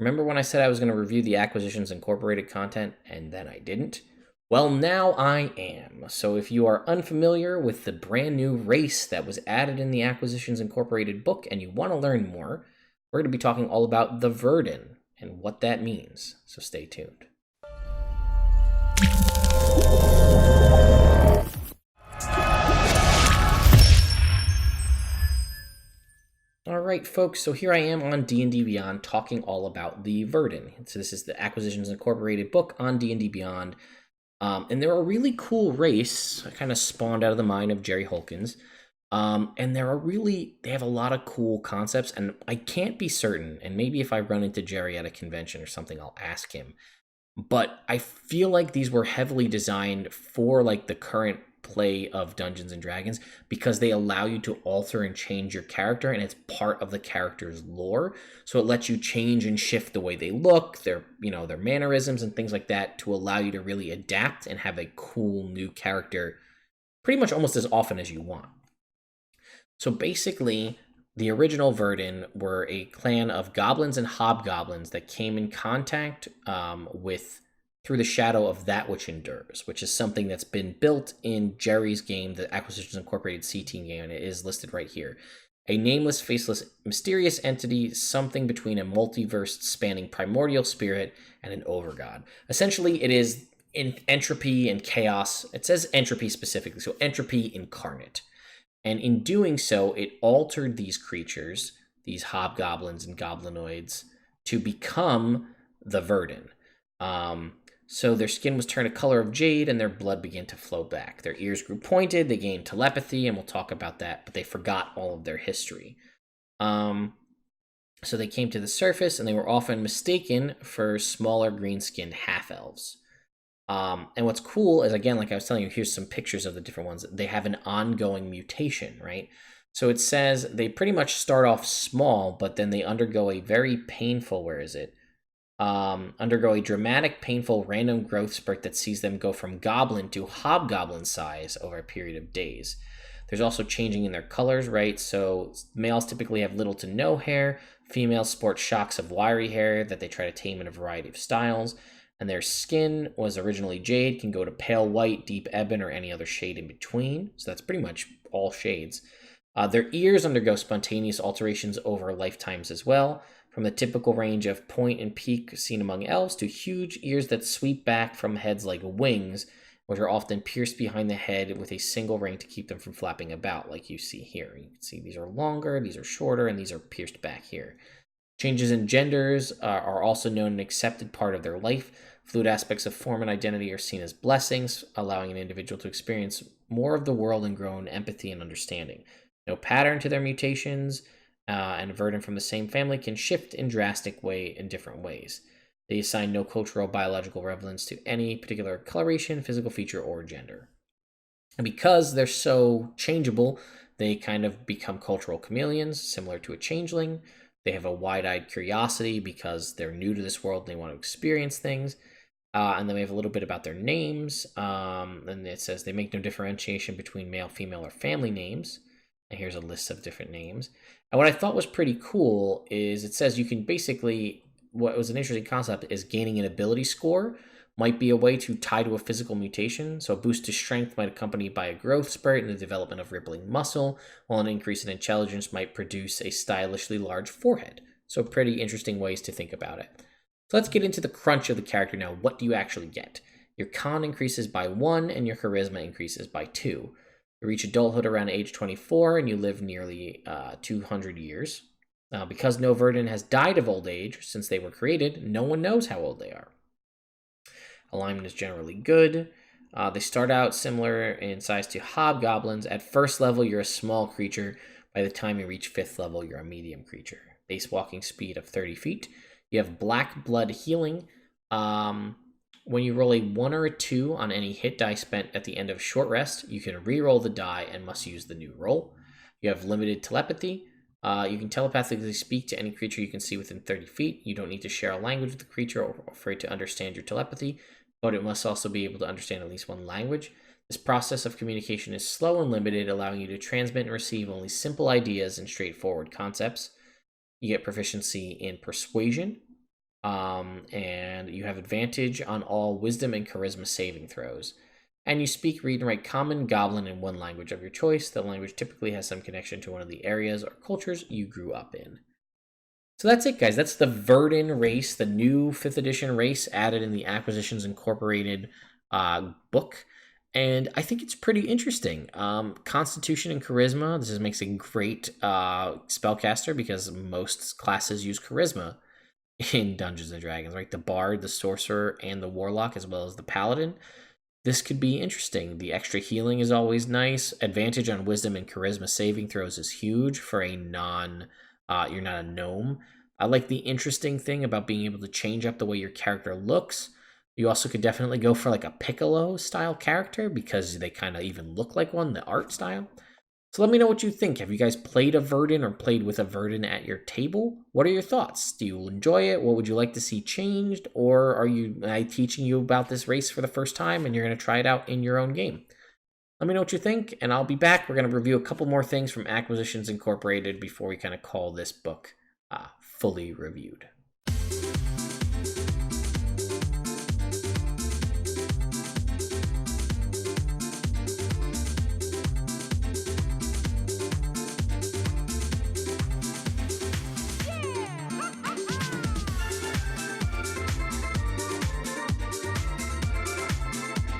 Remember when I said I was going to review the Acquisitions Incorporated content and then I didn't? Well, now I am. So if you are unfamiliar with the brand new race that was added in the Acquisitions Incorporated book and you want to learn more, we're going to be talking all about the Verdan and what that means. So stay tuned. All right, folks, so here I am on D&D Beyond talking all about the Verdan. So this is the Acquisitions Incorporated book on D&D Beyond. And they're a really cool race, kind of spawned out of the mind of Jerry Holkins. And they have a lot of cool concepts, and I can't be certain, and maybe if I run into Jerry at a convention or something, I'll ask him. But I feel like these were heavily designed for like the current play of Dungeons and Dragons because they allow you to alter and change your character, and it's part of the character's lore. So it lets you change and shift the way they look, their mannerisms and things like that to allow you to really adapt and have a cool new character pretty much almost as often as you want. So basically, the original Verdan were a clan of goblins and hobgoblins that came in contact with through the shadow of that which endures, which is something that's been built in Jerry's game, the Acquisitions Incorporated C-Team game, and it is listed right here. A nameless, faceless, mysterious entity, something between a multiverse spanning primordial spirit and an overgod. Essentially, it is in entropy and chaos. It says entropy specifically, so entropy incarnate. And in doing so, it altered these creatures, these hobgoblins and goblinoids, to become the Verdan. So their skin was turned a color of jade and their blood began to flow back. Their ears grew pointed, they gained telepathy, and we'll talk about that, but they forgot all of their history. So they came to the surface and they were often mistaken for smaller green-skinned half-elves. And what's cool is, again, like I was telling you, here's some pictures of the different ones. They have an ongoing mutation, right? So it says they pretty much start off small, but then they undergo a very painful, undergo a dramatic, painful, random growth spurt that sees them go from goblin to hobgoblin size over a period of days. There's also changing in their colors, right? So males typically have little to no hair. Females sport shocks of wiry hair that they try to tame in a variety of styles. And their skin was originally jade, can go to pale white, deep ebon, or any other shade in between. So that's pretty much all shades. Their ears undergo spontaneous alterations over lifetimes as well, from the typical range of point and peak seen among elves to huge ears that sweep back from heads like wings, which are often pierced behind the head with a single ring to keep them from flapping about, like you see here. You can see these are longer, these are shorter, and these are pierced back here. Changes in genders are also known and accepted part of their life. Fluid aspects of form and identity are seen as blessings, allowing an individual to experience more of the world and grow in empathy and understanding. No pattern to their mutations, and a Verdan from the same family can shift in different ways. They assign no cultural biological relevance to any particular coloration, physical feature, or gender. And because they're so changeable, they kind of become cultural chameleons, similar to a changeling. They have a wide-eyed curiosity because they're new to this world and they want to experience things. And then we have a little bit about their names. And it says they make no differentiation between male, female, or family names. And here's a list of different names. And what I thought was pretty cool is it says you can basically, what was an interesting concept is gaining an ability score might be a way to tie to a physical mutation. So a boost to strength might accompany by a growth spurt in the development of rippling muscle, while an increase in intelligence might produce a stylishly large forehead. So pretty interesting ways to think about it. So let's get into the crunch of the character now. What do you actually get? Your con increases by 1 and your charisma increases by 2. You reach adulthood around age 24 and you live nearly 200 years. Because no Verdan has died of old age since they were created, no one knows how old they are. Alignment is generally good. They start out similar in size to hobgoblins. At first level, you're a small creature. By the time you reach 5th level, you're a medium creature. Base walking speed of 30 feet. You have black blood healing. When you roll a 1 or a 2 on any hit die spent at the end of short rest, you can re-roll the die and must use the new roll. You have limited telepathy. You can telepathically speak to any creature you can see within 30 feet. You don't need to share a language with the creature or for it to understand your telepathy, but it must also be able to understand at least one language. This process of communication is slow and limited, allowing you to transmit and receive only simple ideas and straightforward concepts. You get proficiency in persuasion. And you have advantage on all wisdom and charisma saving throws. And you speak, read, and write common, goblin, and one language of your choice. The language typically has some connection to one of the areas or cultures you grew up in. So that's it, guys. That's the Verdan race, the new 5th edition race added in the Acquisitions Incorporated book. And I think it's pretty interesting. Constitution and Charisma. This makes a great spellcaster because most classes use Charisma in Dungeons and Dragons, right? The Bard, the Sorcerer, and the Warlock, as well as the Paladin. This could be interesting. The extra healing is always nice. Advantage on Wisdom and Charisma saving throws is huge for a you're not a gnome. I like the interesting thing about being able to change up the way your character looks. You also could definitely go for like a Piccolo style character because they kind of even look like one, the art style. So let me know what you think. Have you guys played a Verdan or played with a Verdan at your table? What are your thoughts? Do you enjoy it? What would you like to see changed? Or are I teaching you about this race for the first time and you're going to try it out in your own game? Let me know what you think, and I'll be back. We're going to review a couple more things from Acquisitions Incorporated before we kind of call this book fully reviewed.